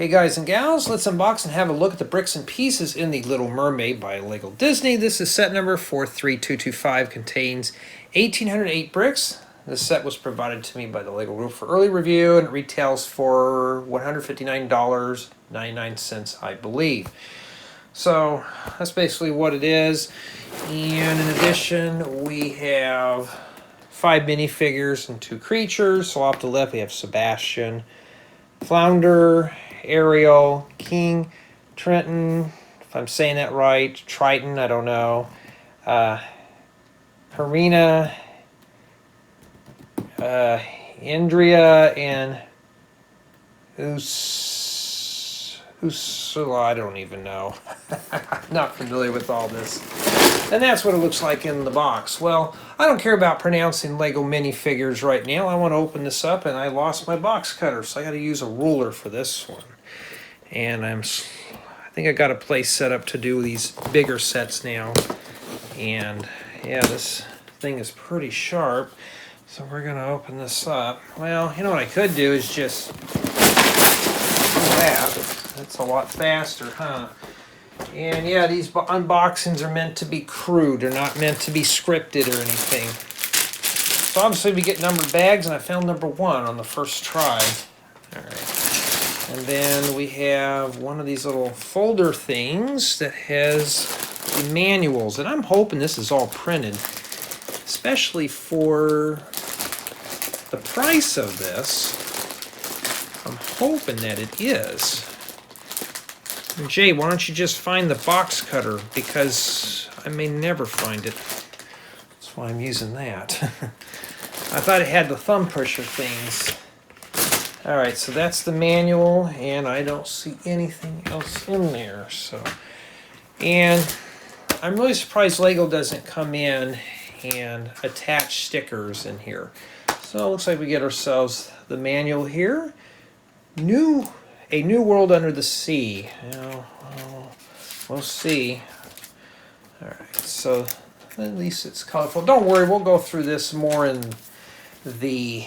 Hey guys and gals, let's unbox and have a look at the bricks and pieces in the Little Mermaid by Lego Disney. This is set number 43225, contains 1,808 bricks. This set was provided to me by the Lego Group for early review, and it retails for $159.99, I believe. So that's basically what it is. And in addition, we have 5 minifigures and 2 creatures. So off the left, we have Sebastian, Flounder, Ariel, King, Triton, if I'm saying that right, Triton, I don't know, Karina, Indira, and I don't even know. I'm not familiar with all this. And that's what it looks like in the box. Well, I don't care about pronouncing Lego minifigures right now. I want to open this up, and I lost my box cutter, so I got to use a ruler for this one. And I think I got a place set up to do these bigger sets now. And yeah, this thing is pretty sharp. So we're going to open this up. Well, you know what I could do is just do that. That's a lot faster, huh? And yeah, these unboxings are meant to be crude. They're not meant to be scripted or anything. So obviously we get numbered bags, and I found number 1 on the first try. All right. And then we have one of these little folder things that has the manuals. And I'm hoping this is all printed, especially for the price of this. I'm hoping that it is. Jay, why don't you just find the box cutter, because I may never find it. That's why I'm using that. I thought it had the thumb pusher things. Alright, so that's the manual, and I don't see anything else in there. And I'm really surprised Lego doesn't come in and attach stickers in here. So it looks like we get ourselves the manual here. A New World Under the Sea. We'll see. Alright, so at least it's colorful. Don't worry, we'll go through this more in the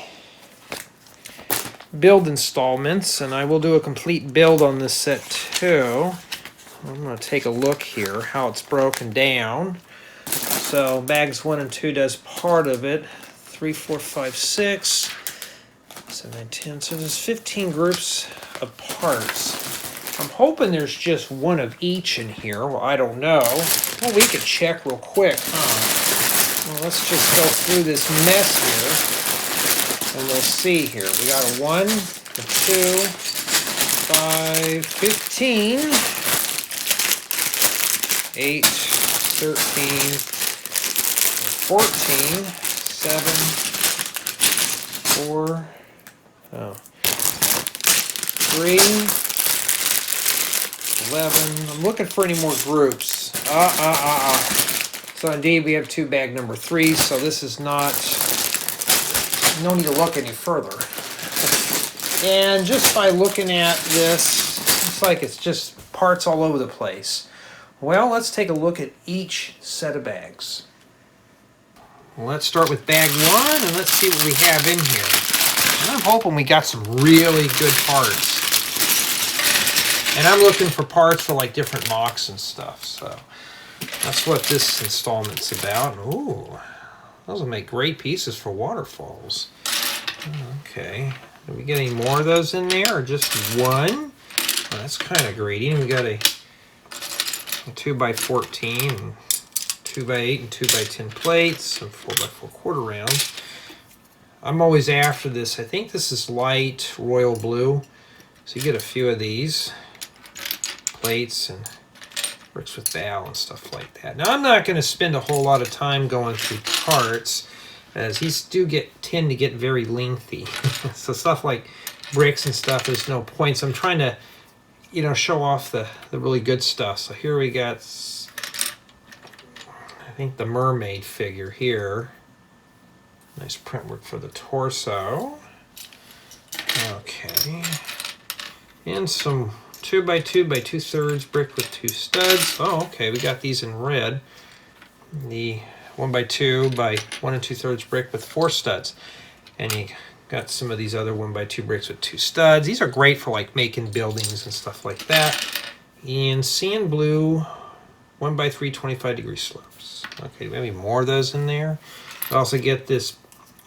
build installments, and I will do a complete build on this set too. I'm going to take a look here how it's broken down. So bags 1 and 2 does part of it. 3, 4, 5, 6, 7, 9, 10. So there's 15 groups of parts. I'm hoping there's just one of each in here. Well, I don't know. Well, we could check real quick, huh? Well, let's just go through this mess here, and we'll see here. We got a 1, a 2, 5, 15, 8, 13, 14, 7, 4, 3, 11. I'm looking for any more groups. So indeed, we have 2 bag number 3, so this is not... No need to look any further. And just by looking at this, it's like it's just parts all over the place. Well, let's take a look at each set of bags. Well, let's start with bag 1, and let's see what we have in here. And I'm hoping we got some really good parts. And I'm looking for parts for like different mocks and stuff, so that's what this installment's about. Ooh, those will make great pieces for waterfalls. Okay, did we get any more of those in there, or just 1? Well, that's kind of greedy. We got a 2x14, 2x8, and 2x10 plates, some 4x4 quarter rounds. I'm always after this. I think this is light royal blue, so you get a few of these plates and bricks with bow and stuff like that. Now, I'm not going to spend a whole lot of time going through parts, as these do tend to get very lengthy. So stuff like bricks and stuff, there's no point. So I'm trying to, show off the really good stuff. So here we got, I think, the mermaid figure here. Nice print work for the torso. Okay. And some 2x2 by 2/3 brick with 2 studs. Oh, okay, we got these in red. The 1x2 by 1 2/3 brick with 4 studs. And you Got some of these other 1x2 bricks with 2 studs. These are great for like making buildings and stuff like that. And sand blue 1x3 25-degree slopes. Okay, maybe more of those in there. I also get this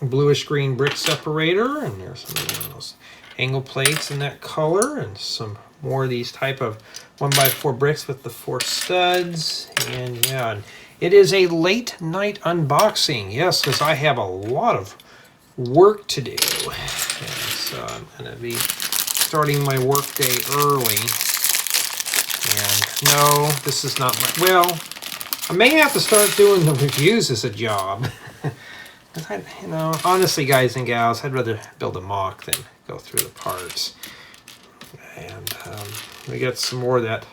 bluish green brick separator, and there's some of those angle plates in that color, and some more of these type of 1x4 bricks with the 4 studs. And yeah, it is a late night unboxing. Yes, because I have a lot of work to do. And so I'm going to be starting my work day early. And no, this is not my, well, I may have to start doing the reviews as a job. You know, honestly, guys and gals, I'd rather build a mock than go through the parts. And we got some more of that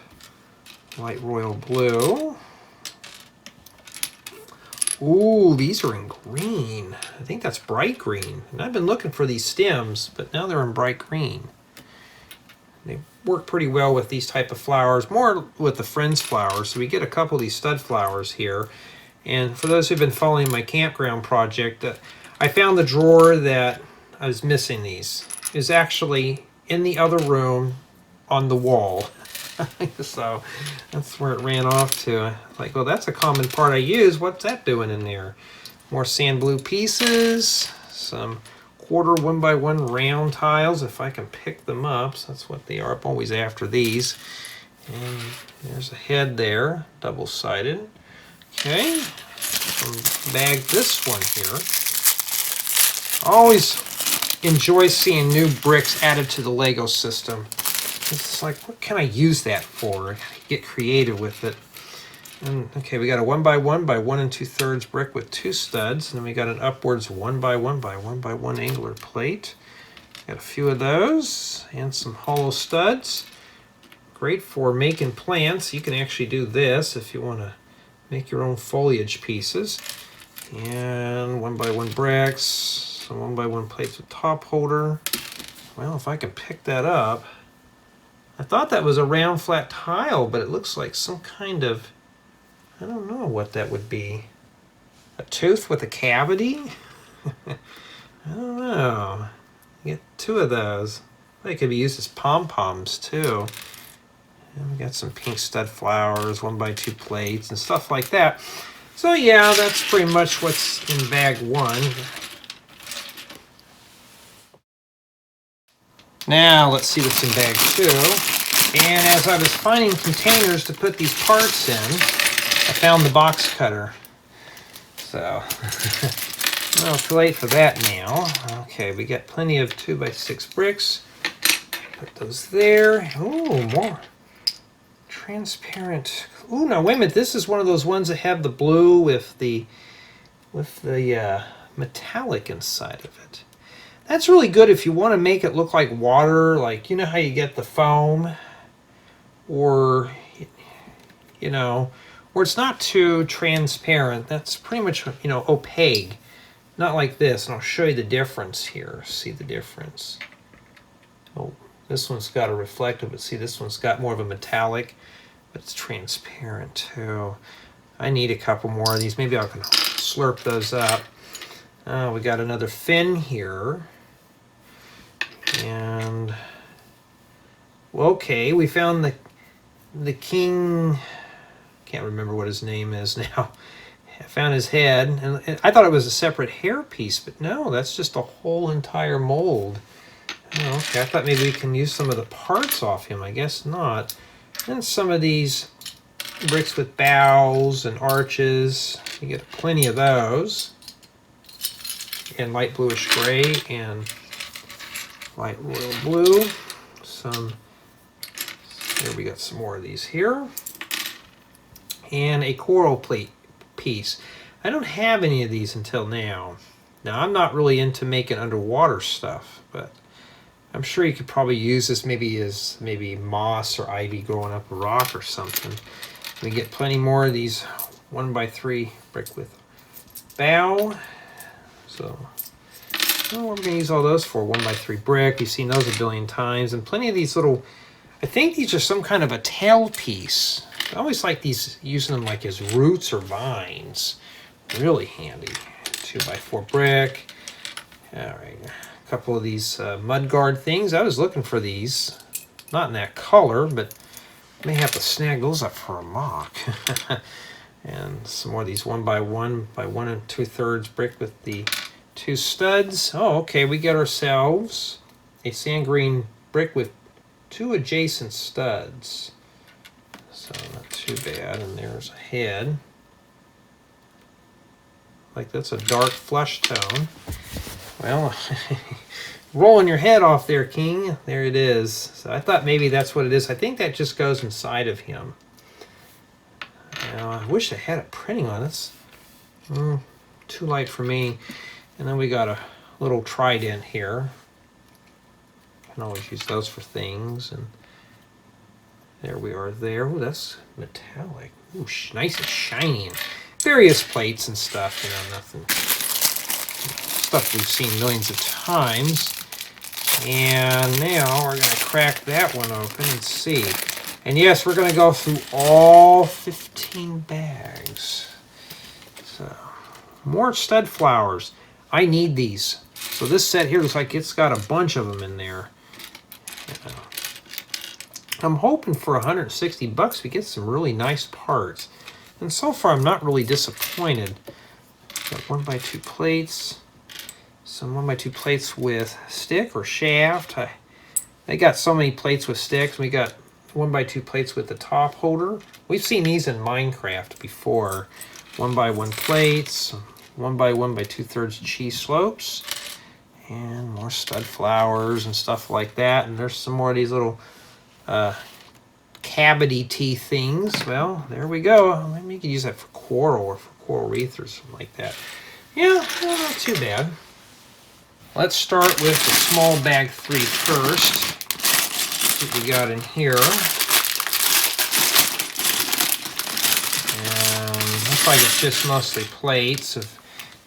light royal blue. Ooh, these are in green. I think that's bright green. And I've been looking for these stems, but now they're in bright green. They work pretty well with these type of flowers, more with the Friends flowers. So we get a couple of these stud flowers here. And for those who've been following my campground project, I found the drawer that I was missing these. It was actually in the other room on the wall. So that's where it ran off to. Like, well, that's a common part I use. What's that doing in there? More sand blue pieces, some quarter 1x1 round tiles, if I can pick them up. So that's what they are. I'm always after these. And there's a head there, double-sided. Okay, bag this one here. I always enjoy seeing new bricks added to the Lego system. It's like, what can I use that for? Get creative with it. And okay, we got a 1x1 by 1 2/3 brick with 2 studs, and then we got an upwards 1x1 by 1x1 angler plate. Got a few of those and some hollow studs. Great for making plants. You can actually do this if you want to make your own foliage pieces. And 1x1 bricks, some 1x1 plates with top holder. Well, if I can pick that up. I thought that was a round flat tile, but it looks like some kind of, I don't know what that would be. A tooth with a cavity? I don't know. Get 2 of those. They could be used as pom-poms too. And we got some pink stud flowers, 1x2 plates, and stuff like that. So yeah, that's pretty much what's in bag 1. Now let's see what's in bag 2. And as I was finding containers to put these parts in, I found the box cutter. So, well, too late for that now. Okay, we got plenty of 2x6 bricks. Put those there. Ooh, more transparent. Ooh, now wait a minute. This is one of those ones that have the blue with the metallic inside of it. That's really good if you want to make it look like water, like, you know how you get the foam, or, you know, where it's not too transparent. That's pretty much, you know, opaque. Not like this, and I'll show you the difference here. See the difference. Oh, this one's got a reflective, but see, this one's got more of a metallic, but it's transparent too. I need a couple more of these. Maybe I can slurp those up. We got another fin here. And, well, okay, we found the king, can't remember what his name is now. I found his head, and I thought it was a separate hair piece, but no, that's just a whole entire mold. Oh, okay, I thought maybe we can use some of the parts off him. I guess not. And some of these bricks with bows and arches. You get plenty of those. And light bluish gray and light royal blue. Here we got some more of these here. And a coral plate piece. I don't have any of these until now. Now, I'm not really into making underwater stuff, but I'm sure you could probably use this maybe as moss or ivy growing up a rock or something. We get plenty more of these 1x3 brick with bow. So, well, we're going to use all those for 1x3 brick. You've seen those a billion times. And plenty of these little, I think these are some kind of a tail piece. I always like these, using them like as roots or vines. Really handy. 2x4 brick. All right. A couple of these mud guard things. I was looking for these, not in that color, but may have to snag those up for a mock. And some more of these 1 by 1 2/3 brick with the 2 studs. Oh, okay, we got ourselves a sand green brick with 2 adjacent studs. So not too bad. And there's a head. Like that's a dark flesh tone. Well, rolling your head off there, King. There it is. So I thought maybe that's what it is. I think that just goes inside of him. Now, I wish I had a printing on this. Too light for me. And then we got a little trident here. Can always use those for things. And there we are there. Oh, that's metallic. Ooh, nice and shiny. And various plates and stuff. You know, nothing. Stuff we've seen millions of times. And now we're going to crack that one open and see. And yes, we're going to go through all 15 bags. So, more stud flowers. I need these. So this set here looks like it's got a bunch of them in there. I'm hoping for 160 bucks we get some really nice parts. And so far I'm not really disappointed. Got 1x2 plates. Some 1x2 plates with stick or shaft. They got so many plates with sticks. We got 1x2 plates with the top holder. We've seen these in Minecraft before. 1x1 plates, 1x1 2/3 cheese slopes, and more stud flowers and stuff like that. And there's some more of these little cavity tea things. Well, there we go. Maybe you could use that for coral or for coral wreath or something like that. Yeah, well, not too bad. Let's start with the small bag 3 first. What we got in here. And looks like it's just mostly plates of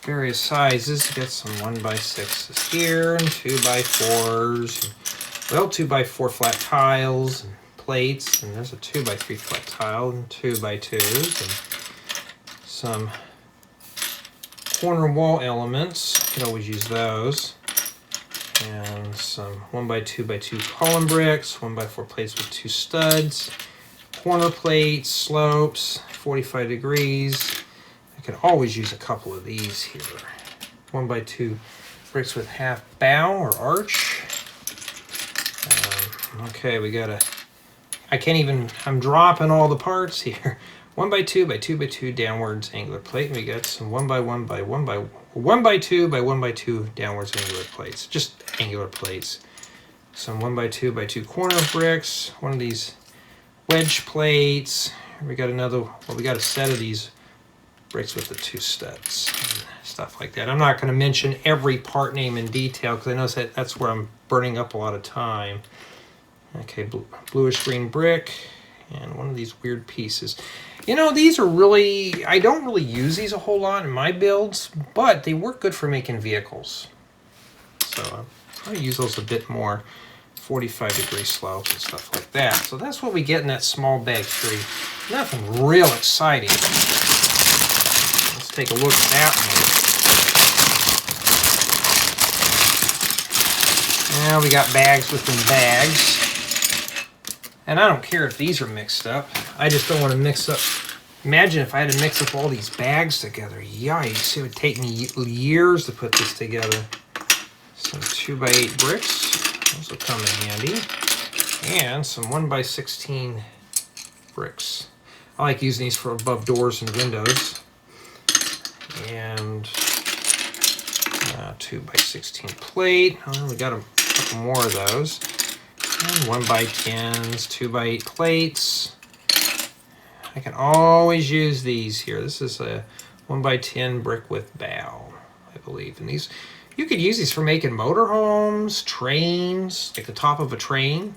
various sizes. Got some 1x6s here and 2x4s. Well, 2x4 flat tiles and plates. And there's a 2x3 flat tile and 2x2s. And some corner wall elements. You can always use those. And some 1x2x2 column bricks, 1x4 plates with 2 studs, corner plates, slopes, 45 degrees. I could always use a couple of these here. 1x2 bricks with half bow or arch. Okay, we got I'm dropping all the parts here. 1x2x2x2 downwards angular plate. We got some 1x1 by 1x2 downwards angular plates, just angular plates. Some 1x2x2 corner bricks, one of these wedge plates. We got we got a set of these bricks with the 2 studs and stuff like that. I'm not going to mention every part name in detail because I know that's where I'm burning up a lot of time. Okay, bluish green brick and one of these weird pieces. You know, these are really, I don't really use these a whole lot in my builds, but they work good for making vehicles. So I'll probably use those a bit more. 45-degree slopes and stuff like that. So that's what we get in that small bag 3. Nothing real exciting. Let's take a look at that one. Now we got bags within bags. And I don't care if these are mixed up. I just don't want to mix up. Imagine if I had to mix up all these bags together. Yikes, it would take me years to put this together. Some 2x8 bricks. Those will come in handy. And some 1x16 bricks. I like using these for above doors and windows. And 2x16 plate. Oh, we got a couple more of those. And 1x10s, 2x8 plates. I can always use these here. This is a 1x10 brick with bow, I believe. And these, you could use these for making motorhomes, trains, like the top of a train.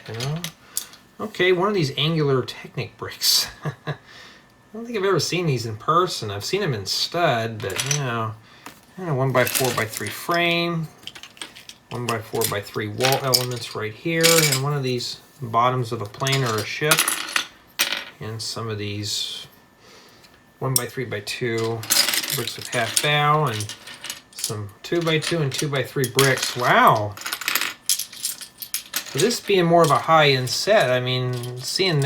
You know? Okay, one of these angular Technic bricks. I don't think I've ever seen these in person. I've seen them in stud, but you know, and a 1x4x3 frame. 1x4x3 wall elements right here, and one of these bottoms of a plane or a ship, and some of these 1x3x2 bricks with half bow, and Some 2x2 and 2x3 bricks. Wow. So this being more of a high-end set, I mean, seeing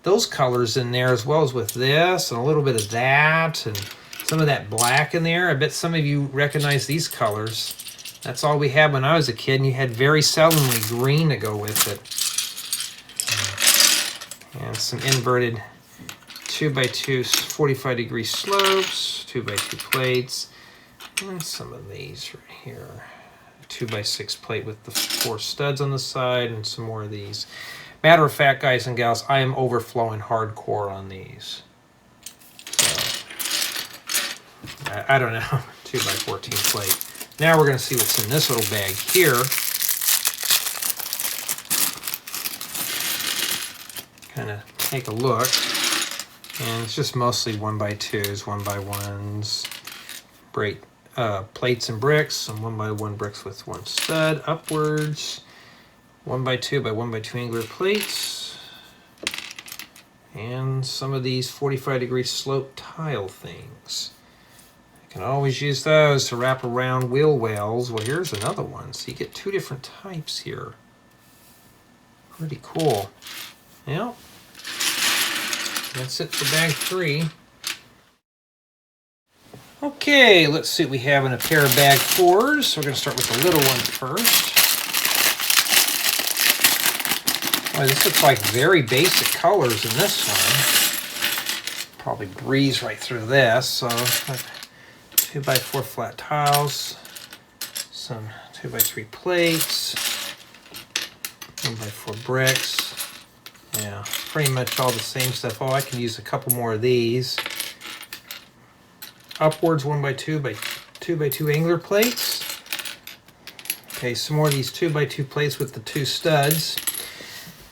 those colors in there as well as with this and a little bit of that and some of that black in there. I bet some of you recognize these colors. That's all we had when I was a kid, and you had very seldomly green to go with it. And some inverted 2x2 45-degree slopes, 2x2 plates, and some of these right here. 2x6 plate with the 4 studs on the side, and some more of these. Matter of fact, guys and gals, I am overflowing hardcore on these. So, I don't know, 2x14 plate. Now we're going to see what's in this little bag here. Kind of take a look, and it's just mostly 1x2s, 1x1s, plates and bricks, some 1x1 bricks with 1 stud upwards, 1x2 by 1x2 angular plates, and some of these 45-degree slope tile things. You can always use those to wrap around wheel wells. Well, here's another one, so you get 2 different types here. Pretty cool. Well, that's it for bag 3. Okay, let's see what we have in a pair of bag 4s. So we're going to start with the little one first. Boy, this looks like very basic colors in this one. Probably breeze right through this. So 2x4 flat tiles, some 2x3 plates, 1x4 bricks. Yeah, pretty much all the same stuff. Oh, I can use a couple more of these. Upwards 1x2 by 2x2 angler plates. Okay, some more of these 2x2 plates with the 2 studs.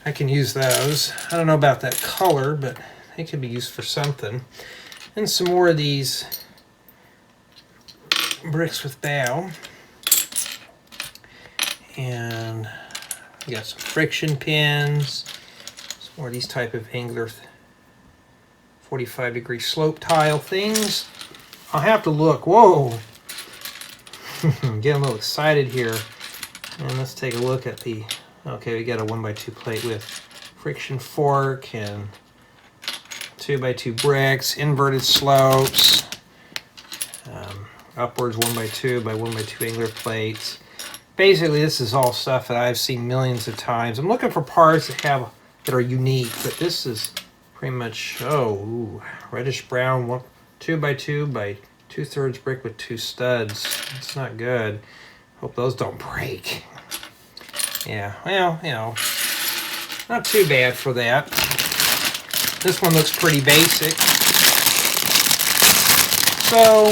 I can use those. I don't know about that color, but they could be used for something. And some more of these bricks with bow. And we got some friction pins. Some more of these type of angler 45-degree slope tile things. I'll have to look. Whoa! I'm getting a little excited here. And let's take a look at the... Okay, we got a 1x2 plate with friction fork and 2x2 bricks, inverted slopes, upwards 1x2 by 1x2 angler plates. Basically, this is all stuff that I've seen millions of times. I'm looking for parts that are unique, but this is pretty much, reddish brown 2x2 by 2/3 brick with 2 studs. It's not good. Hope those don't break. Yeah, well, you know, not too bad for that. This one looks pretty basic. So,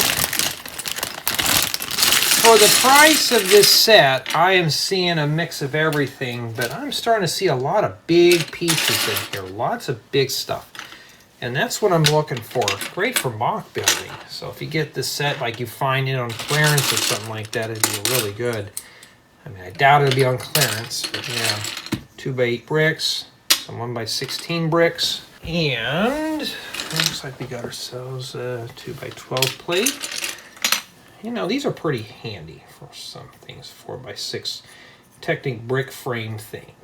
for the price of this set, I am seeing a mix of everything, but I'm starting to see a lot of big pieces in here. Lots of big stuff. And that's what I'm looking for. Great for mock building. So if you get this set, like you find it on clearance or something like that, it'd be really good. I mean, I doubt it'll be on clearance, but yeah. 2x8 bricks, some 1x16 bricks, and looks like we got ourselves a 2x12 plate. You know, these are pretty handy for some things. 4x6 Technic brick frame thing.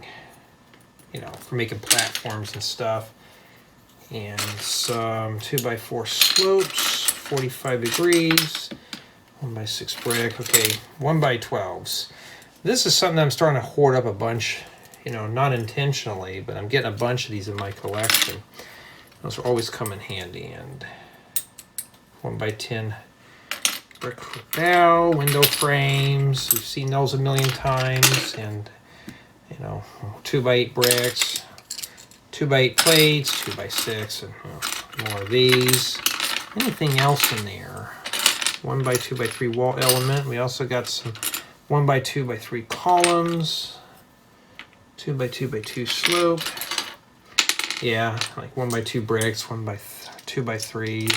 You know, for making platforms and stuff. And some 2x4 slopes, 45 degrees, 1x6 brick. Okay, 1x12s. This is something I'm starting to hoard up a bunch, you know, not intentionally, but I'm getting a bunch of these in my collection. Those are always come in handy. And 1x10 brick with bow, window frames. We've seen those a million times. And, you know, 2x8 bricks, 2x8 plates, 2x6, and more of these. Anything else in there? 1x2x3 wall element. We also got some 1x2x3 columns, 2x2x2 slope. Yeah, like 1x2 bricks, 2x3s,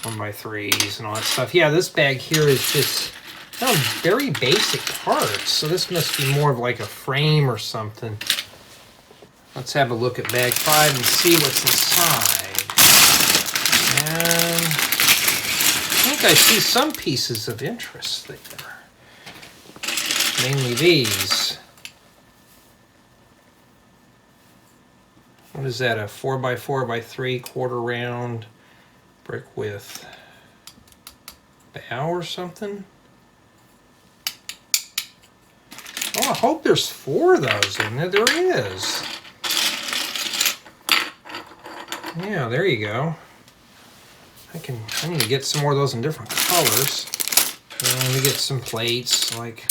and 1x3s, and all that stuff. Yeah, this bag here is just very basic parts. So this must be more of like a frame or something. Let's have a look at bag 5 and see what's inside. And think I see some pieces of interest there. Mainly these. What is that, a 4x4x3 quarter round brick with bow or something? Oh, I hope there's 4 of those in there. There is. Yeah, there you go. I need to get some more of those in different colors. And we get some plates, like,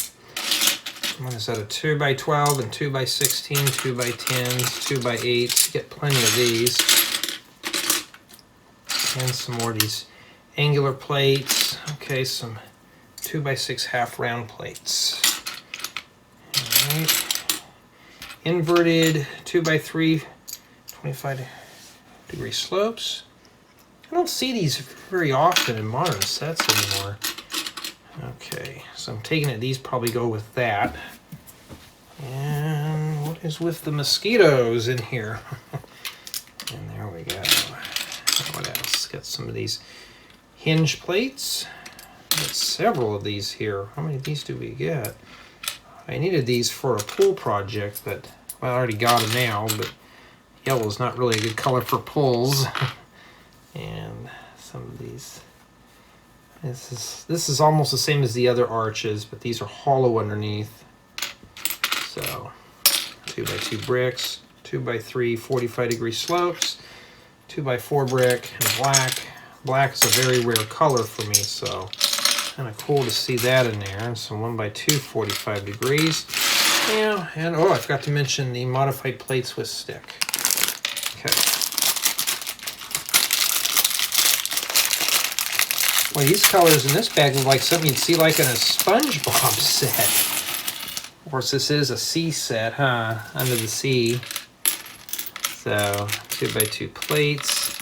what is that, a 2x12 and 2x16, 2x10s, 2x8s. Get plenty of these. And some more of these angular plates. Okay, some 2x6 half round plates. Alright. Inverted 2x3, 25-degree slopes. I don't see these very often in modern sets anymore. Okay, so I'm taking it these probably go with that. And what is with the mosquitoes in here? And there we go. What else? Got some of these hinge plates. Got several of these here. How many of these do we get? I needed these for a pool project, but well, I already got them now, but yellow is not really a good color for pools. And some of these. This is almost the same as the other arches, but these are hollow underneath. So 2x2 bricks, 2x3 45-degree slopes, 2x4 brick, and black. Black is a very rare color for me, so kind of cool to see that in there. And some 1x2 45 degrees. Yeah, and oh, I forgot to mention the modified plates with stick. Okay. Well, these colors in this bag look like something you'd see like in a SpongeBob set. Of course, this is a sea set, huh? Under the sea. So, 2x2 plates.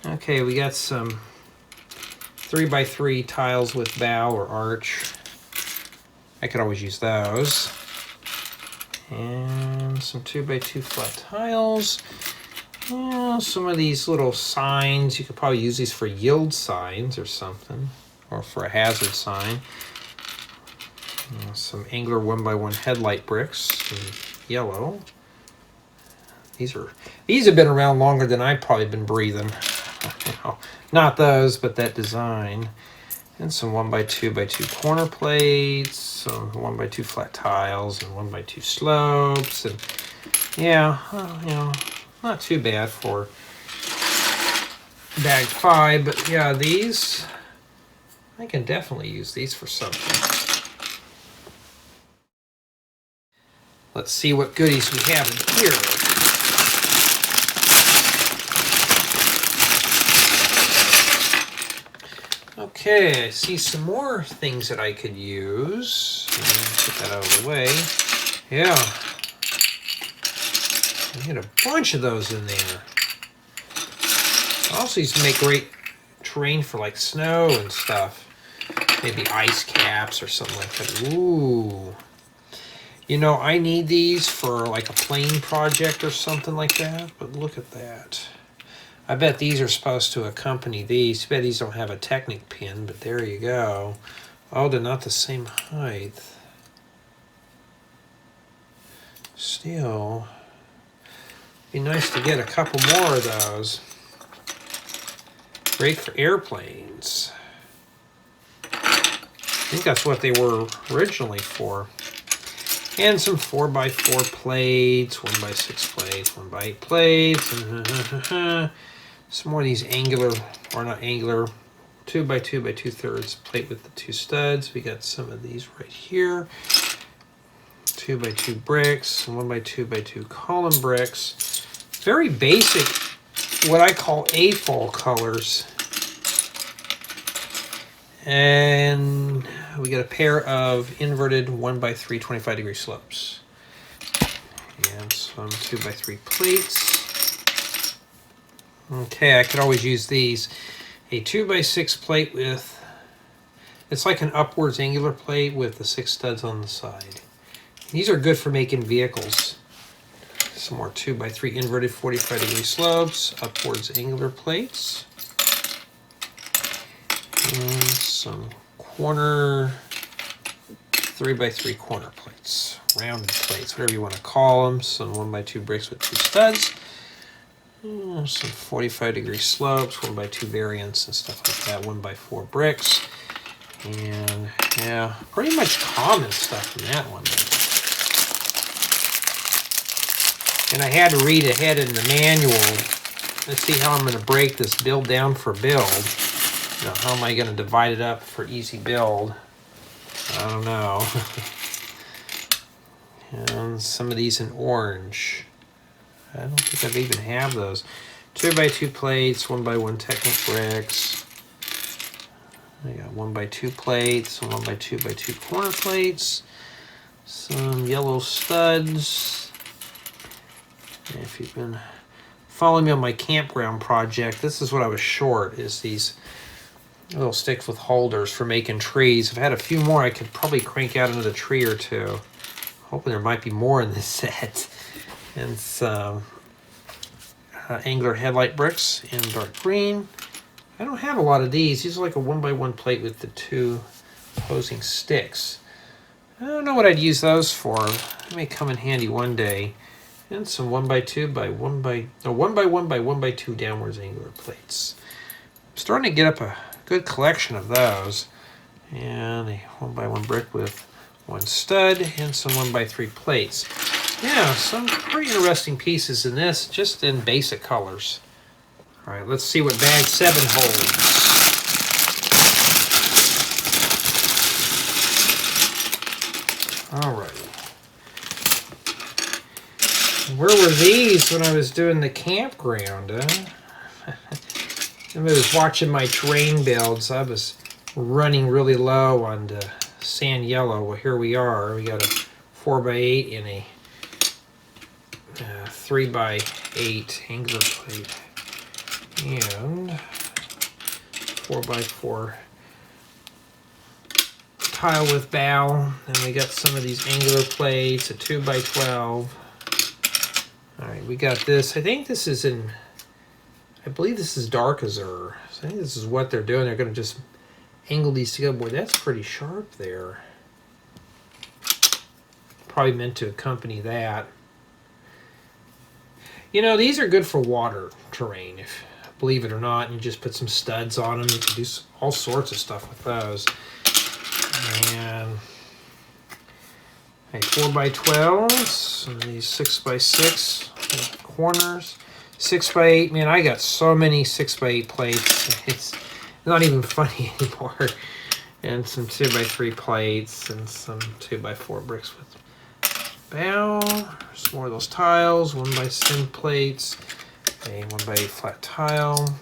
Okay, we got some 3x3 tiles with bow or arch. I could always use those. And some 2x2 flat tiles. Yeah, some of these little signs, you could probably use these for yield signs or something, or for a hazard sign. Some angler 1x1 headlight bricks in yellow. These have been around longer than I've probably been breathing. Not those, but that design. And some 1x2x2 corner plates, some 1x2 flat tiles, and 1x2 slopes, and yeah, you know, not too bad for bag 5, but yeah, these, I can definitely use these for something. Let's see what goodies we have in here. Okay, I see some more things that I could use. Get that out of the way. Yeah. I get a bunch of those in there. Also, these make great terrain for like snow and stuff. Maybe ice caps or something like that. Ooh. You know, I need these for like a plane project or something like that, but look at that. I bet these are supposed to accompany these. I bet these don't have a Technic pin, but there you go. Oh, they're not the same height. Still, be nice to get a couple more of those. Great for airplanes. I think that's what they were originally for. And some 4x4 plates, 1x6 plates, 1x8 plates. Some more of these angular, or not angular, 2x2 by 2/3 plate with the 2 studs. We got some of these right here. 2x2 bricks, and 1x2 by 2 column bricks. Very basic, what I call AFOL colors. And we got a pair of inverted 1x3 25-degree slopes. And some 2x3 plates. Okay, I could always use these. A 2x6 plate with, it's like an upwards angular plate with the 6 studs on the side. These are good for making vehicles. Some more 2x3 inverted 45-degree slopes, upwards angular plates. And some corner 3x3 corner plates, rounded plates, whatever you want to call them. Some 1x2 bricks with 2 studs. Some 45-degree slopes, 1x2 variants and stuff like that. 1x4 bricks. And yeah, pretty much common stuff in that one. And I had to read ahead in the manual. Let's see how I'm going to break this build down for build. Now, how am I going to divide it up for easy build? I don't know. And some of these in orange. I don't think I've even have those. 2x2 plates, 1x1 Technic bricks. I got 1x2 plates, some 1x2x2 corner plates, some yellow studs. And if you've been following me on my campground project, this is what I was short, is these little sticks with holders for making trees. I've had a few more. I could probably crank out another tree or two. Hoping there might be more in this set. And some angular headlight bricks in dark green. I don't have a lot of these. These are like a 1x1 plate with the 2 opposing sticks. I don't know what I'd use those for. They may come in handy one day. And some 1x2 by 1x2 downwards angular plates. I'm starting to get up a good collection of those. And a 1x1 brick with 1 stud and some 1x3 plates. Yeah, some pretty interesting pieces in this, just in basic colors. All right, let's see what bag 7 holds. All right. Where were these when I was doing the campground? I was watching my terrain builds. I was running really low on the sand yellow. Well, here we are. We got a 4x8 and a 3x8 angular plate. And 4x4 tile with bow. And we got some of these angular plates, a 2x12. Alright, we got this. I think this is in, I believe this is dark azure. So I think this is what they're doing. They're going to just angle these together. Boy, that's pretty sharp there. Probably meant to accompany that. You know, these are good for water terrain, if believe it or not. You just put some studs on them. You can do all sorts of stuff with those. And a 4x12, some of these 6x6 corners, 6x8. Man, I got so many 6x8 plates. It's not even funny anymore. And some 2x3 plates and some 2x4 bricks with bow. Some more of those tiles, 1x10 plates, a 1x8 flat tile,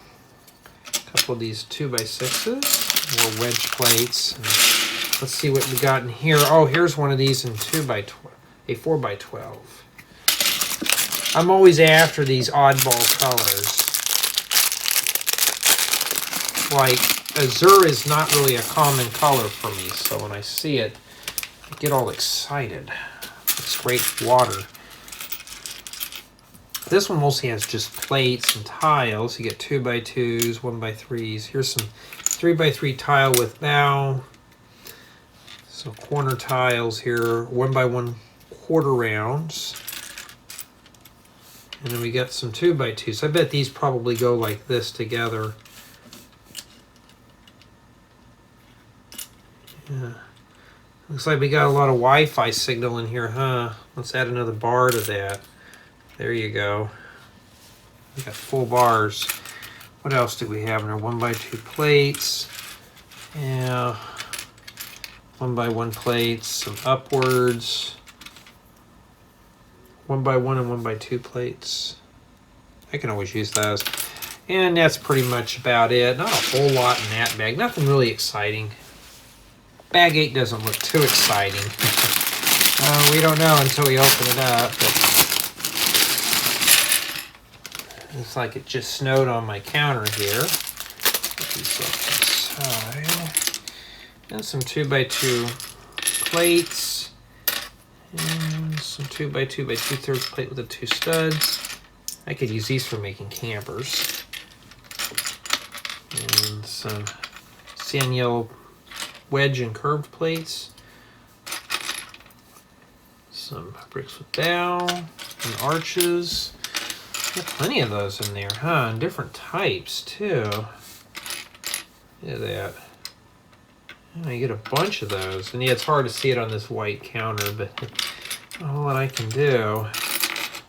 a couple of these 2x6s, more wedge plates. And let's see what we got in here. Oh, here's one of these in 2x12, a 4x12. I'm always after these oddball colors. Like, azure is not really a common color for me, so when I see it, I get all excited. It's great water. This one mostly has just plates and tiles. You get 2x2s, 1x3s. Here's some 3x3 tile with bow. Some corner tiles here, 1x1 quarter rounds. And then we got some 2x2s. I bet these probably go like this together. Yeah. Looks like we got a lot of Wi-Fi signal in here, huh? Let's add another bar to that. There you go. We got full bars. What else do we have in there? 1x2 plates. Yeah. 1x1 plates. Some upwards. 1x1 and 1x2 plates. I can always use those. And that's pretty much about it. Not a whole lot in that bag. Nothing really exciting. Bag 8 doesn't look too exciting. We don't know until we open it up. But looks like it just snowed on my counter here. Put these off the side. And some 2x2 plates. And some 2x2 by 2/3 plate with the 2 studs. I could use these for making campers. And some cyan yellow wedge and curved plates. Some bricks with bow and arches. Got plenty of those in there, huh? And different types too. Look at that. Oh, you get a bunch of those. And yeah, it's hard to see it on this white counter, but oh, what I can do.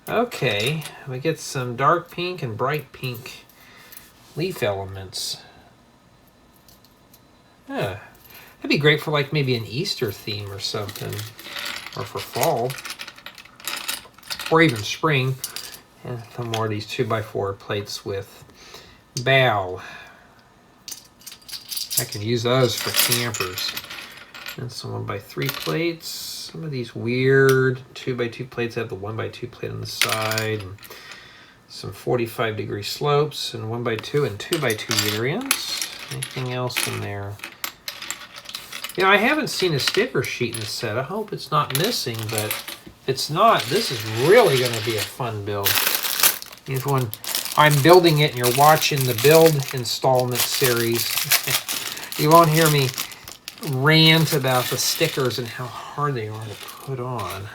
Okay, we get some dark pink and bright pink leaf elements. Yeah, that'd be great for like maybe an Easter theme or something, or for fall, or even spring. And some more of these 2x4 plates with bow. I can use those for campers. And some 1x3 plates. Some of these weird 2x2 plates have the 1x2 plate on the side. And some 45-degree slopes and 1x2 and 2x2 variants. Anything else in there? You know, I haven't seen a sticker sheet in the set. I hope it's not missing, but if it's not, this is really going to be a fun build. Here's one. I'm building it and you're watching the build installment series. You won't hear me rant about the stickers and how hard they are to put on.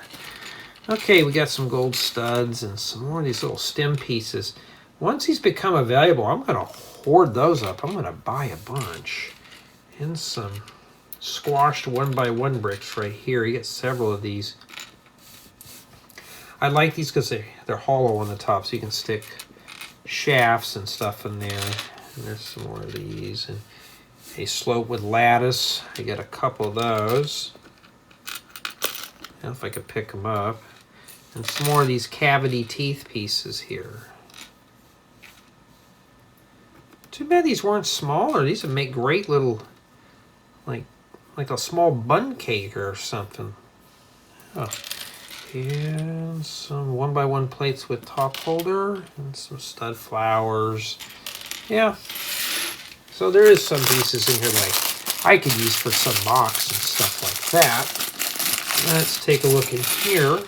Okay, we got some gold studs and some more of these little stem pieces. Once these become available, I'm going to hoard those up. I'm going to buy a bunch. And some squashed 1x1 bricks right here. You get several of these. I like these because they're hollow on the top, so you can stick shafts and stuff in there. And there's some more of these. And a slope with lattice. I got a couple of those. I don't know if I could pick them up. And some more of these cavity teeth pieces here. Too bad these weren't smaller. These would make great little, like a small bun cake or something. Oh. And some 1x1 plates with top holder and some stud flowers. Yeah. So there is some pieces in here like I could use for some box and stuff like that. Let's take a look in here.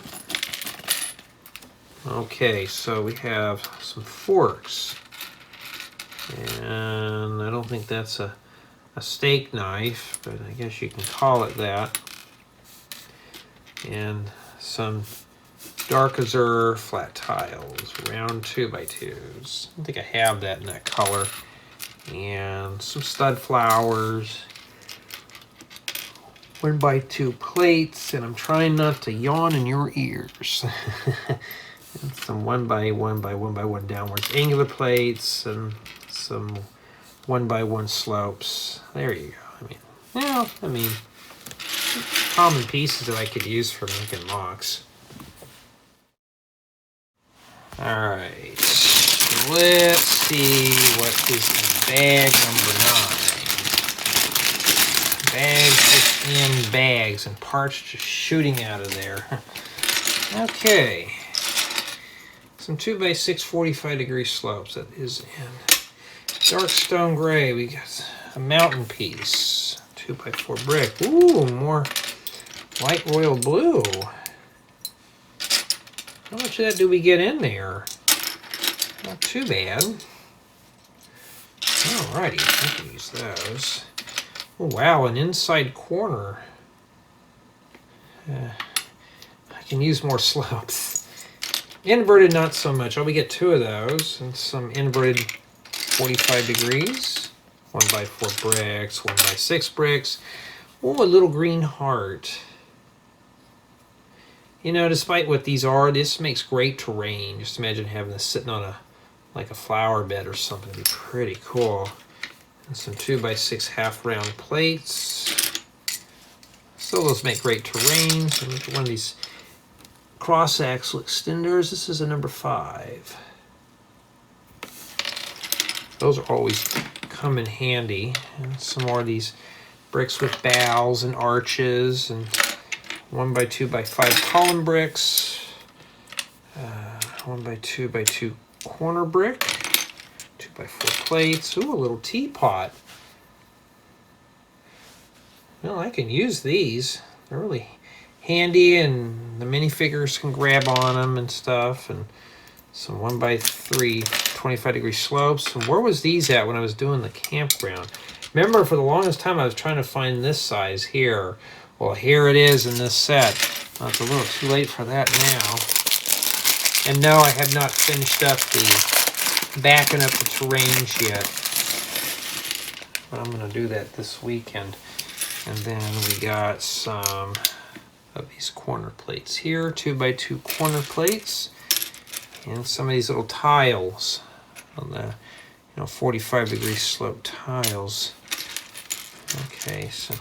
Okay, so we have some forks. And I don't think that's a steak knife, but I guess you can call it that. And some dark azure flat tiles, round 2x2s. I don't think I have that in that color. And some stud flowers, 1x2 plates, and I'm trying not to yawn in your ears. And some 1x1 downwards angular plates, and some 1x1 slopes. There you go. I mean, common pieces that I could use for making mocks. Alright, so let's see what is in bag number 9. Bags within bags and parts just shooting out of there. Okay. Some 2x6 45-degree slopes. That is in dark stone gray. We got a mountain piece. 2x4 brick. Ooh, more light royal blue. How much of that do we get in there? Not too bad. Alrighty, I can use those. Oh wow, an inside corner. I can use more slopes. Inverted, not so much. We get 2 of those, and some inverted 45 degrees. 1x4 bricks, 1x6 bricks. Oh, a little green heart. You know, despite what these are, this makes great terrain. Just imagine having this sitting on like a flower bed or something. It'd be pretty cool. And some 2x6 half round plates. So those make great terrain. So look at one of these cross axle extenders. This is a number 5. Those are always come in handy. And some more of these bricks with bowels and arches, and 1x2x5 column bricks, 1x2x2 corner brick, 2x4 plates. Ooh, a little teapot. Well, I can use these. They're really handy, and the minifigures can grab on them and stuff. And some 1x3 25-degree slopes. And where was these at when I was doing the campground? Remember, for the longest time, I was trying to find this size here. Well, here it is in this set. Well, it's a little too late for that now. And no, I have not finished up the backing up the terrains yet. But I'm going to do that this weekend. And then we got some of these corner plates here, 2x2 corner plates, and some of these little tiles on the 45-degree slope tiles. Okay, so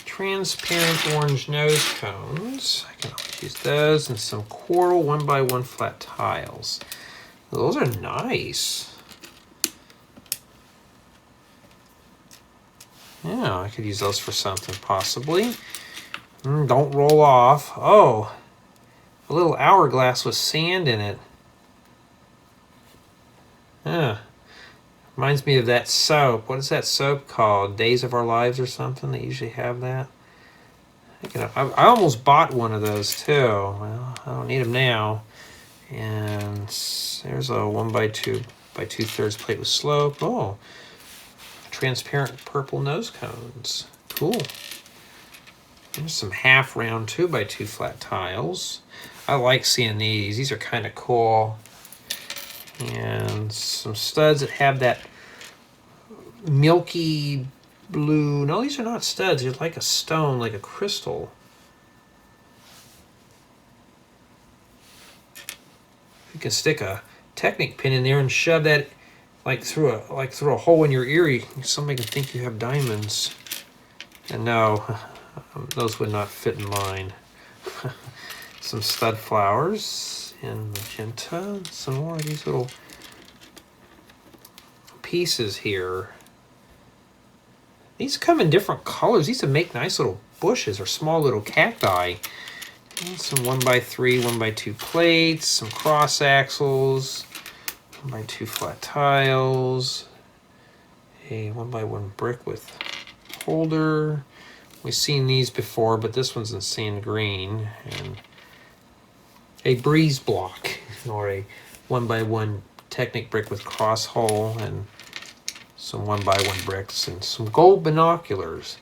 transparent orange nose cones. I can always use those, and some coral 1x1 flat tiles. Those are nice. Yeah, I could use those for something possibly. Don't roll off. Oh, a little hourglass with sand in it. Yeah. Reminds me of that soap. What is that soap called? Days of Our Lives or something? They usually have that. I almost bought one of those too. Well, I don't need them now. And there's a 1x2 by 2/3 plate with slope. Oh, transparent purple nose cones. Cool. There's some half round 2x2 flat tiles. I like seeing these. These are kind of cool. And some studs that have that milky blue. No, these are not studs. They're like a stone, like a crystal. You can stick a Technic pin in there and shove that through a hole in your ear. Somebody can think you have diamonds. And no, those would not fit in mine. Some stud flowers in magenta. Some more of these little pieces here. These come in different colors. These would make nice little bushes or small little cacti. And some 1x3, 1x2 plates, some cross axles, 1x2 flat tiles, a 1x1 brick with holder. We've seen these before, but this one's in sand green. And a breeze block, or a 1x1 Technic brick with cross hole, and some 1x1 bricks, and some gold binoculars.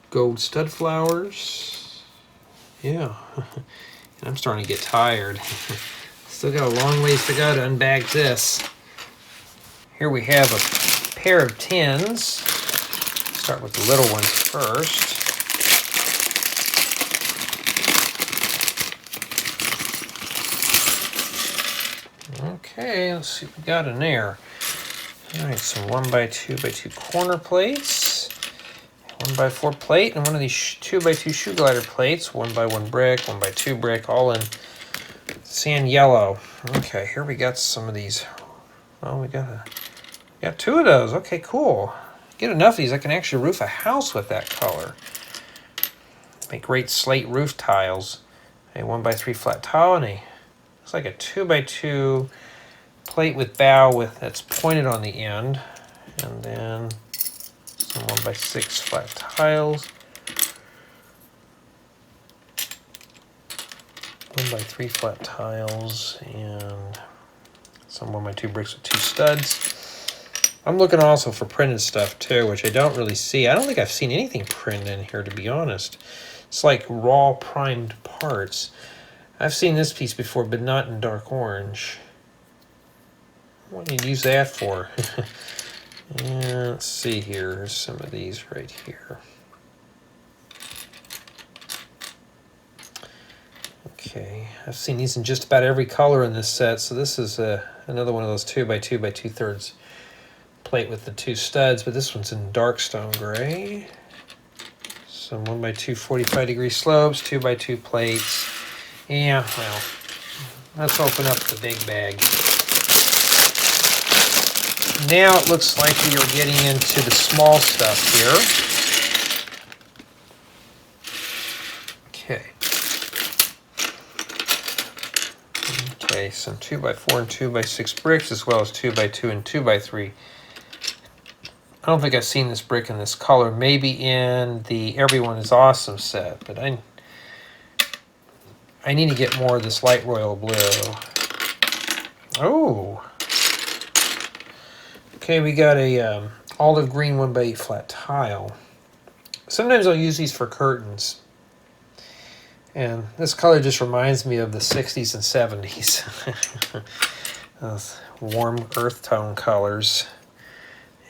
Gold stud flowers. Yeah. And I'm starting to get tired. Still got a long ways to go to unbag this. Here we have a pair of tins. Start with the little ones first. Okay, let's see what we got in there. All right, some 1x2 corner plates, 1x4 plate, and one of these 2x2 shoe glider plates, 1x1 brick, 1x2 brick, all in sand yellow. Okay, here we got some of these. Oh, we got two of those. Okay, cool. Get enough of these, I can actually roof a house with that color. Make great slate roof tiles. A 1x3 flat tile and looks like a 2x2 plate with bow that's pointed on the end, and then some 1x6 flat tiles, 1x3 flat tiles, and some 1x2 bricks with 2 studs. I'm looking also for printed stuff too, which I don't really see. I don't think I've seen anything printed in here, to be honest. It's like raw primed parts. I've seen this piece before, but not in dark orange. What do you use that for? Yeah, let's see here. Here's some of these right here. Okay, I've seen these in just about every color in this set. So this is another one of those 2x2 by 2/3 plate with the 2 studs, but this one's in dark stone gray. Some 1x2 45-degree slopes, 2x2 plates. Yeah, well, let's open up the big bag. Now it looks like we are getting into the small stuff here. Okay. Okay, some 2x4 and 2x6 bricks, as well as 2x2 and 2x3. I don't think I've seen this brick in this color. Maybe in the Everyone is Awesome set, but I need to get more of this light royal blue. Oh, Okay, we got a olive green 1x8 flat tile. Sometimes I'll use these for curtains. And this color just reminds me of the 60s and 70s. Those warm earth tone colors.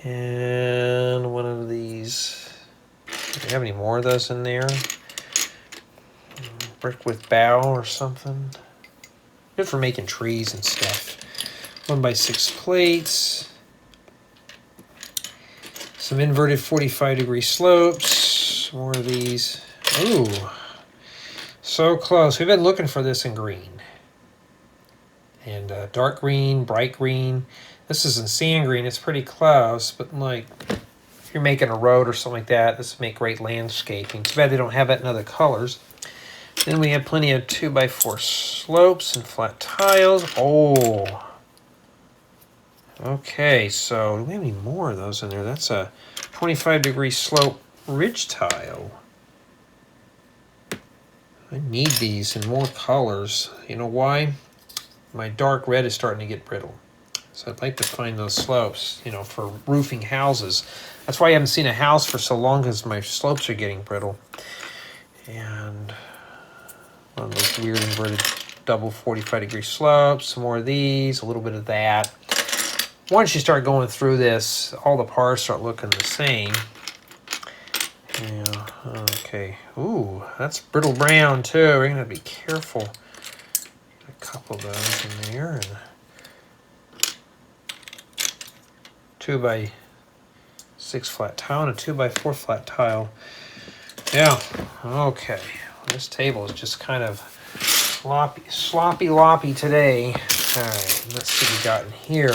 And one of these. Do we have any more of those in there? Brick with bow or something. Good for making trees and stuff. 1x6 plates. Some inverted 45-degree slopes. More of these. Ooh. So close. We've been looking for this in green. And dark green, bright green. This is in sand green. It's pretty close, but like if you're making a road or something like that, this would make great landscaping. Too bad they don't have it in other colors. Then we have plenty of 2x4 slopes and flat tiles. Oh. Okay, so do we have any more of those in there? That's a 25-degree slope ridge tile. I need these in more colors. You know why? My dark red is starting to get brittle. So I'd like to find those slopes, you know, for roofing houses. That's why I haven't seen a house for so long, because my slopes are getting brittle. And one of those weird inverted double 45-degree slopes. Some more of these, a little bit of that. Once you start going through this, all the parts start looking the same. Yeah, okay. Ooh, that's brittle brown too. We're gonna be careful. A couple of those in there. And 2x6 flat tile and a 2x4 flat tile. Yeah, okay. This table is just kind of sloppy loppy today. All right, let's see what we got in here.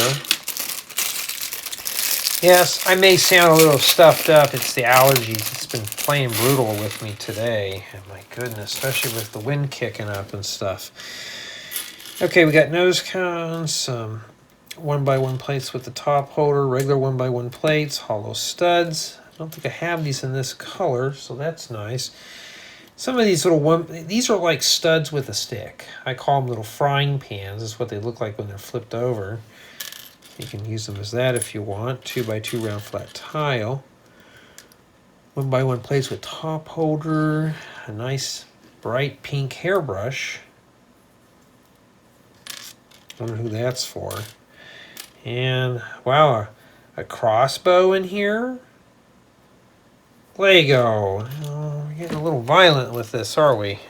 Yes, I may sound a little stuffed up. It's the allergies. It's been playing brutal with me today. Oh my goodness, especially with the wind kicking up and stuff. Okay, we got nose cones, some 1x1 plates with the top holder, regular 1x1 plates, hollow studs. I don't think I have these in this color, so that's nice. Some of these these are like studs with a stick. I call them little frying pans. That's what they look like when they're flipped over. You can use them as that if you want. 2x2 round flat tile. 1x1 plates with top holder. A nice bright pink hairbrush. I wonder who that's for. And wow, a crossbow in here. Lego. Oh, we're getting a little violent with this, are we?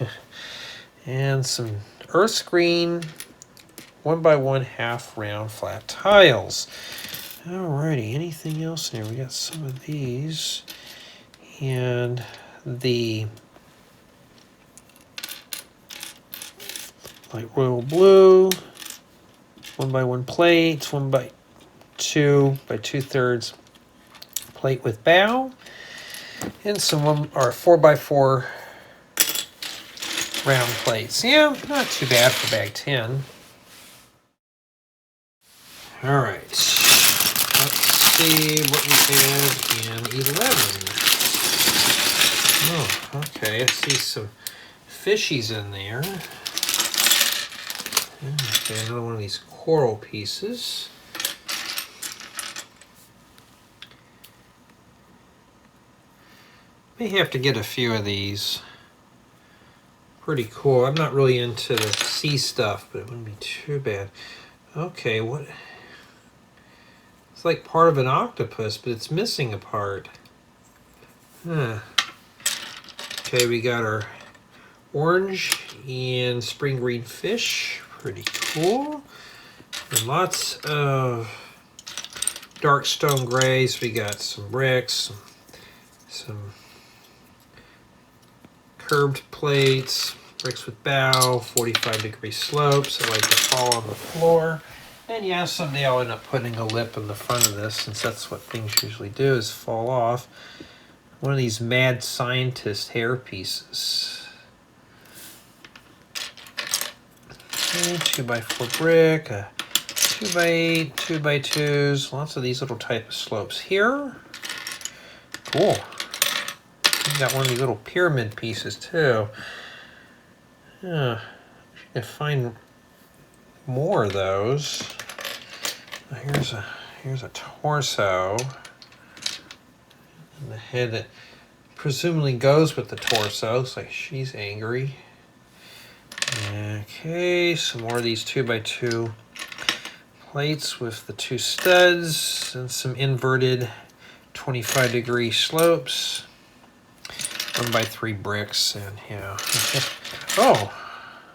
And some earth green 1x1 half round flat tiles. Alrighty, anything else in here? We got some of these. And the light royal blue. 1x1 plates, 1x2 by 2/3 plate with bow. And some 4x4 round plates. Yeah, not too bad for bag 10. All right, let's see what we have in 11. Oh, okay, I see some fishies in there. Okay, another one of these coral pieces. May have to get a few of these. Pretty cool. I'm not really into the sea stuff, but it wouldn't be too bad. Okay, what? It's like part of an octopus, but it's missing a part. Huh. Okay, we got our orange and spring green fish. Pretty cool. And lots of dark stone grays. We got some bricks, some curved plates, bricks with bow, 45-degree slopes that like to fall on the floor. And yeah, someday I'll end up putting a lip in the front of this, since that's what things usually do, is fall off. One of these mad scientist hair pieces. Okay, 2x4 brick, a 2x8, 2x2s, lots of these little type of slopes here. Cool. Got one of these little pyramid pieces too. Yeah, I find more of those. Here's Here's a torso. And the head that presumably goes with the torso. Looks like she's angry. Okay, some more of these 2x2 plates with the 2 studs and some inverted 25-degree slopes. 1x3 bricks, and yeah. Oh,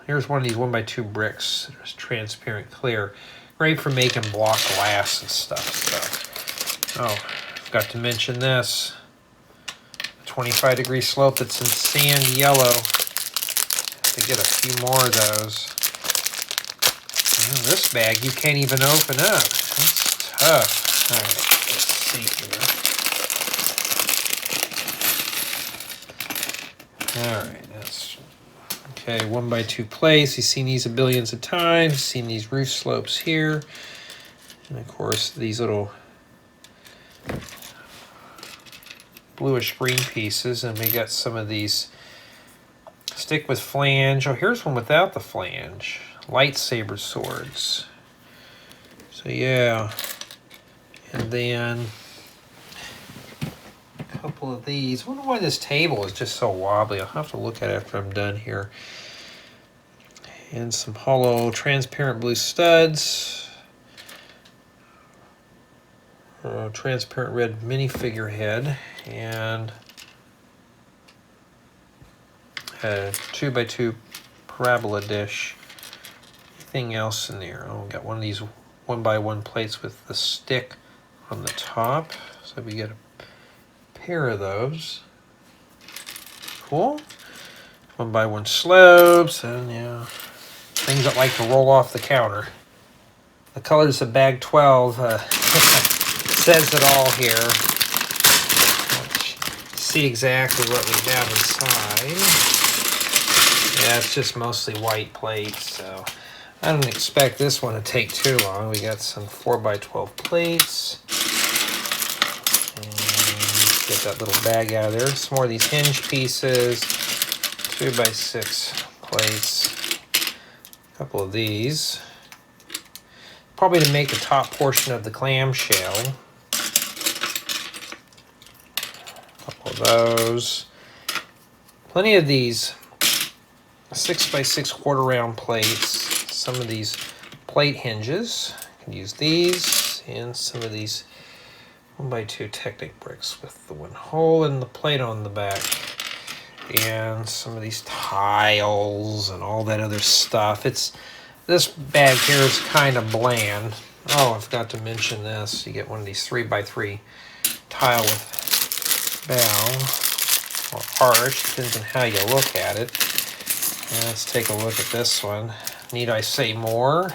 here's one of these 1x2 bricks. It's transparent clear. Great for making block glass and stuff. So, oh, forgot to mention this. 25-degree slope that's in sand yellow. Have to get a few more of those. This bag you can't even open up. That's tough. All right, let's see here. All right, that's okay. 1x2 plates. You've seen these a billions of times. You've seen these roof slopes here, and of course these little bluish green pieces. And we got some of these stick with flange. Oh, here's one without the flange. Lightsaber swords. So yeah, and then a couple of these. I wonder why this table is just so wobbly. I'll have to look at it after I'm done here. And some hollow transparent blue studs. Transparent red minifigure head, and a 2x2 parabola dish. Anything else in there? Oh, we got one of these 1x1 plates with the stick on the top. So we get a pair of those. Cool. 1x1 slopes, and yeah, things that like to roll off the counter. The colors of bag 12 says it all here. Let's see exactly what we have inside. Yeah, it's just mostly white plates, so I don't expect this one to take too long. We got some 4x12 plates. And let's get that little bag out of there. Some more of these hinge pieces. 2x6 plates. A couple of these. Probably to make the top portion of the clamshell. A couple of those. Plenty of these 6x6 quarter round plates. Some of these plate hinges. You can use these, and some of these 1x2 Technic bricks with the one hole in the plate on the back. And some of these tiles and all that other stuff. This bag here is kind of bland. Oh, I forgot to mention this. You get one of these 3x3 tile with bow or arch, depends on how you look at it. And let's take a look at this one. Need I say more?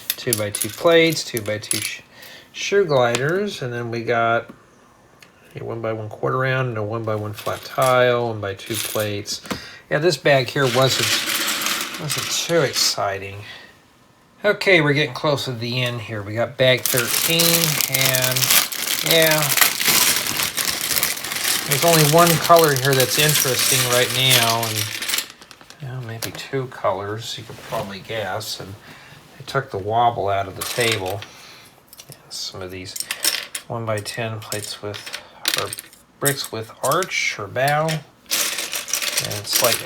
2x2 plates, 2x2 shoe gliders, and then we got a 1x1 quarter round and a 1x1 flat tile, 1x2 plates. Yeah, this bag here wasn't too exciting. Okay, we're getting close to the end here. We got bag 13, and yeah, there's only one color here that's interesting right now, and maybe 2 colors, you could probably guess. And I took the wobble out of the table. And some of these 1x10 plates with, or bricks with arch or bow. And it's like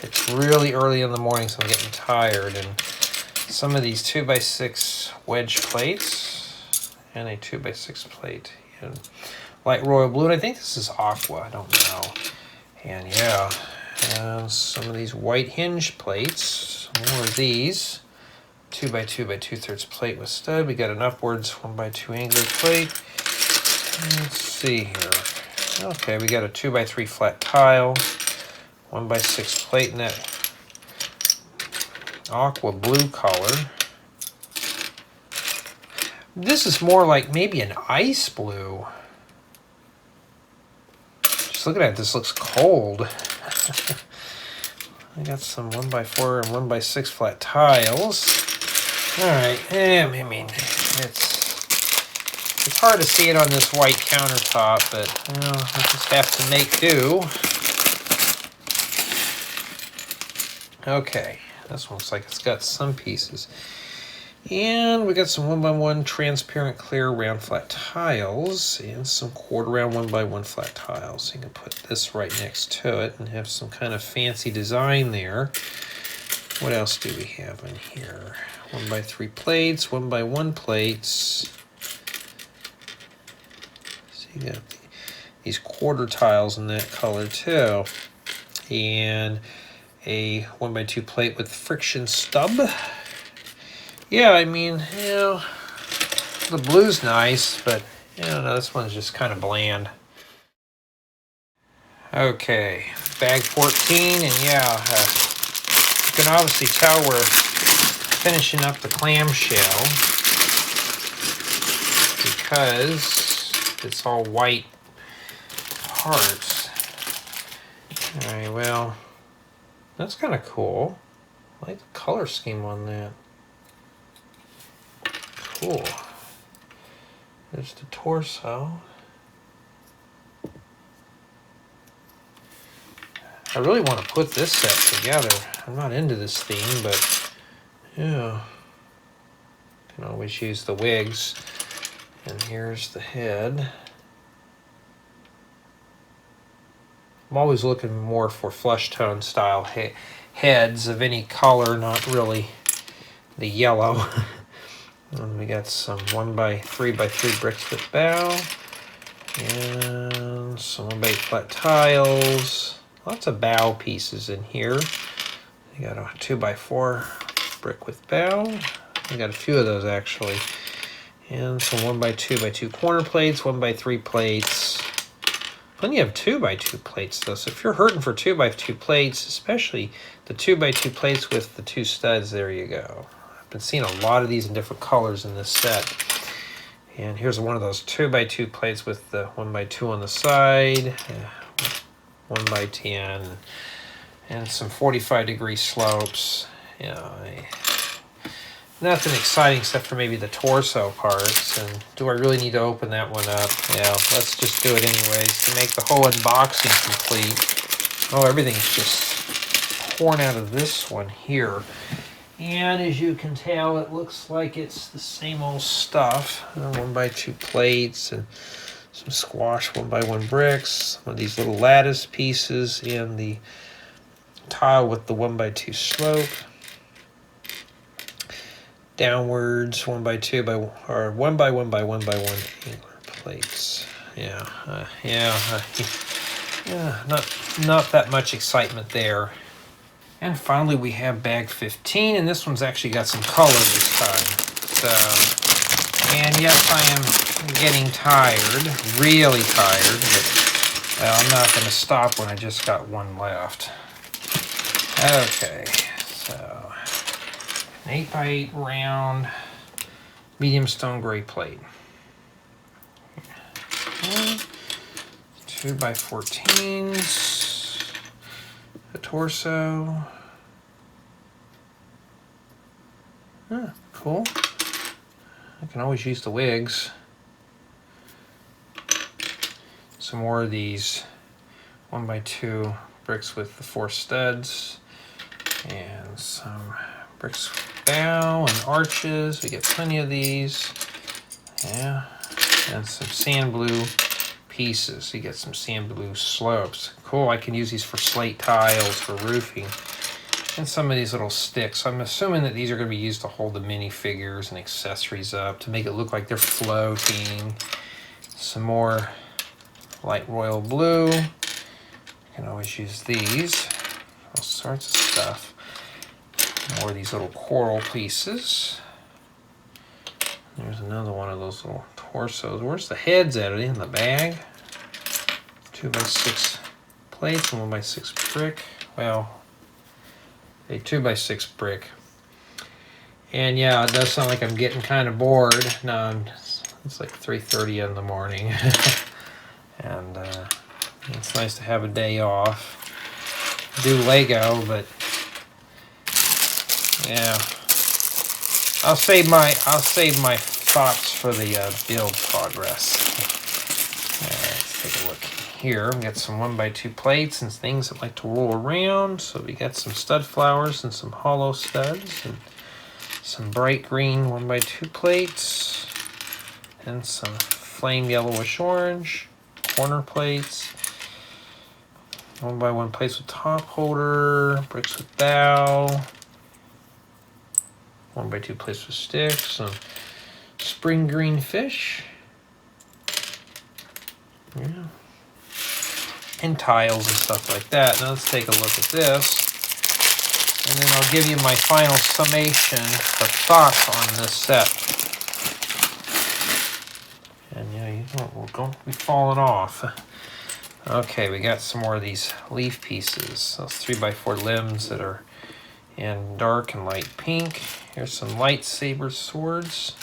it's really early in the morning, so I'm getting tired. And some of these 2x6 wedge plates, and a 2x6 plate in light royal blue. And I think this is aqua, I don't know. And yeah, and some of these white hinge plates, more of these, 2x2 by 2/3 plate with stud. We got an upwards 1x2 angular plate. Let's see here. Okay, we got a 2x3 flat tile, 1x6 plate in that aqua blue color. This is more like maybe an ice blue. Just looking at it, this looks cold. I got some 1x4 and 1x6 flat tiles. Alright, I mean, it's hard to see it on this white countertop, but I just have to make do. Okay, this one looks like it's got some pieces. And we got some 1x1 transparent clear round flat tiles and some quarter round 1x1 flat tiles. So you can put this right next to it and have some kind of fancy design there. What else do we have in here? 1x3 plates, 1x1 plates. So you got these quarter tiles in that color too. And a 1x2 plate with friction stub. Yeah, I mean, you know, the blue's nice, but I don't know, this one's just kind of bland. Okay, bag 14, and yeah, you can obviously tell we're finishing up the clamshell because it's all white parts. All right, well, that's kind of cool. I like the color scheme on that. Cool. There's the torso. I really want to put this set together. I'm not into this theme, but yeah. Can always use the wigs. And here's the head. I'm always looking more for flesh tone style heads of any color, not really the yellow. And we got some 1x3x3 bricks with bow, and some 1x8 flat tiles. Lots of bow pieces in here. We got a 2x4 brick with bow. We got a few of those actually, and some 1x2x2 corner plates, 1x3 plates. Plenty of 2x2 plates though. So if you're hurting for 2x2 plates, especially the 2x2 plates with the 2 studs, there you go. Been seeing a lot of these in different colors in this set. And here's one of those 2x2 plates with the 1x2 on the side, 1x10, and some 45-degree slopes. You know, nothing exciting except for maybe the torso parts. And do I really need to open that one up? Yeah, let's just do it anyways to make the whole unboxing complete. Oh, everything's just torn out of this one here. And as you can tell, it looks like it's the same old stuff. 1x2 plates and some squash 1x1 bricks, some of these little lattice pieces, and the tile with the 1x2 slope. Downwards 1x2 or 1x1x1x1 angular plates. Yeah, not that much excitement there. And finally we have bag 15, and this one's actually got some color this time. So, and yes, I am getting tired, really tired, but I'm not going to stop when I just got one left. Okay, so an 8x8 round medium stone gray plate. 2x14s. The torso. Cool. I can always use the wigs. Some more of these 1x2 bricks with the 4 studs, and some bricks with bow and arches. We get plenty of these. Yeah, and some sand blue pieces. You get some sand blue slopes. Cool, I can use these for slate tiles, for roofing, and some of these little sticks. I'm assuming that these are going to be used to hold the minifigures and accessories up to make it look like they're floating. Some more light royal blue. You can always use these. All sorts of stuff. More of these little coral pieces. There's another one of those little torsos. Where's the heads at? Are they in the bag? 2x6 plates and 1x6 brick. Well, a 2x6 brick. And yeah, it does sound like I'm getting kind of bored. No, it's like 3:30 in the morning. And it's nice to have a day off. Do Lego, but yeah. I'll save my thoughts for the build progress. Let's take a look here. We got some 1x2 plates and things that like to roll around. So we got some stud flowers and some hollow studs, and some bright green 1x2 plates, and some flame yellowish orange corner plates, 1x1 plates with top holder, bricks with bow, 1x2 plates with sticks, some spring green fish, yeah, and tiles and stuff like that. Now let's take a look at this, and then I'll give you my final summation of thoughts on this set. And yeah, you don't be falling off. Okay, we got some more of these leaf pieces. Those 3x4 limbs that are in dark and light pink. Here's some lightsaber swords.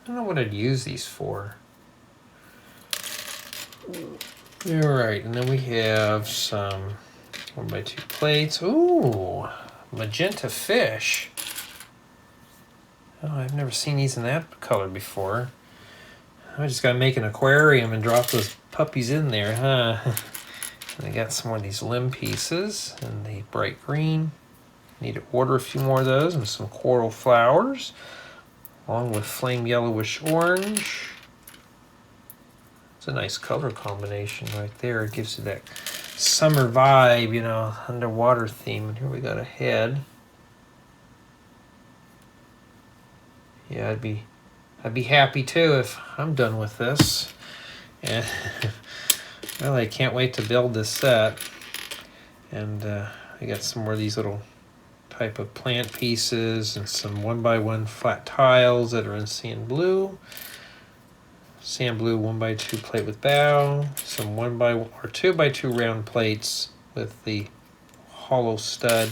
I don't know what I'd use these for. Alright, and then we have some 1x2 plates. Ooh, magenta fish. Oh, I've never seen these in that color before. I just gotta make an aquarium and drop those puppies in there, huh? And I got some more of these limb pieces and the bright green. Need to order a few more of those, and some coral flowers, along with flame yellowish orange. It's a nice color combination right there. It gives you that summer vibe, you know, underwater theme. And here we got a head. Yeah, I'd be happy too if I'm done with this. And well, I can't wait to build this set. And I got some more of these little type of plant pieces and some 1x1 flat tiles that are in sand blue. Sand blue 1x2 plate with bow. Some 2x2 round plates with the hollow stud,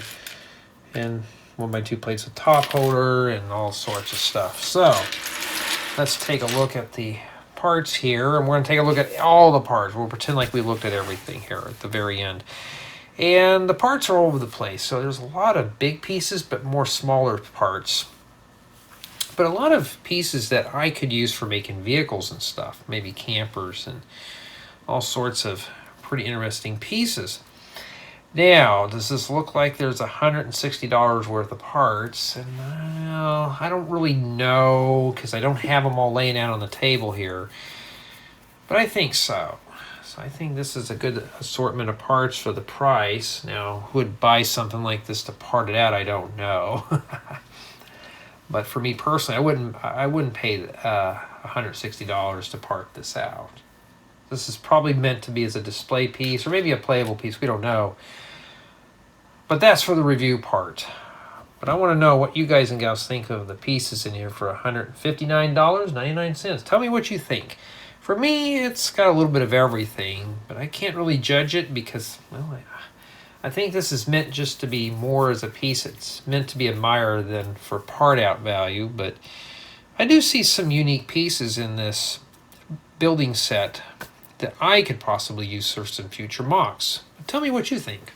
and 1x2 plates with top holder and all sorts of stuff. So let's take a look at the parts here, and we're going to take a look at all the parts. We'll pretend like we looked at everything here at the very end. And the parts are all over the place. So there's a lot of big pieces, but more smaller parts. But a lot of pieces that I could use for making vehicles and stuff, maybe campers and all sorts of pretty interesting pieces. Now, does this look like there's $160 worth of parts? And I don't really know, because I don't have them all laying out on the table here. But I think so. So I think this is a good assortment of parts for the price. Now, who would buy something like this to part it out? I don't know. But for me personally, I wouldn't pay $160 to part this out. This is probably meant to be as a display piece, or maybe a playable piece, we don't know. But that's for the review part. But I want to know what you guys and gals think of the pieces in here for $159.99. Tell me what you think. For me, it's got a little bit of everything, but I can't really judge it because, well, I think this is meant just to be more as a piece. It's meant to be admired than for part out value, but I do see some unique pieces in this building set that I could possibly use for some future mocks. Tell me what you think.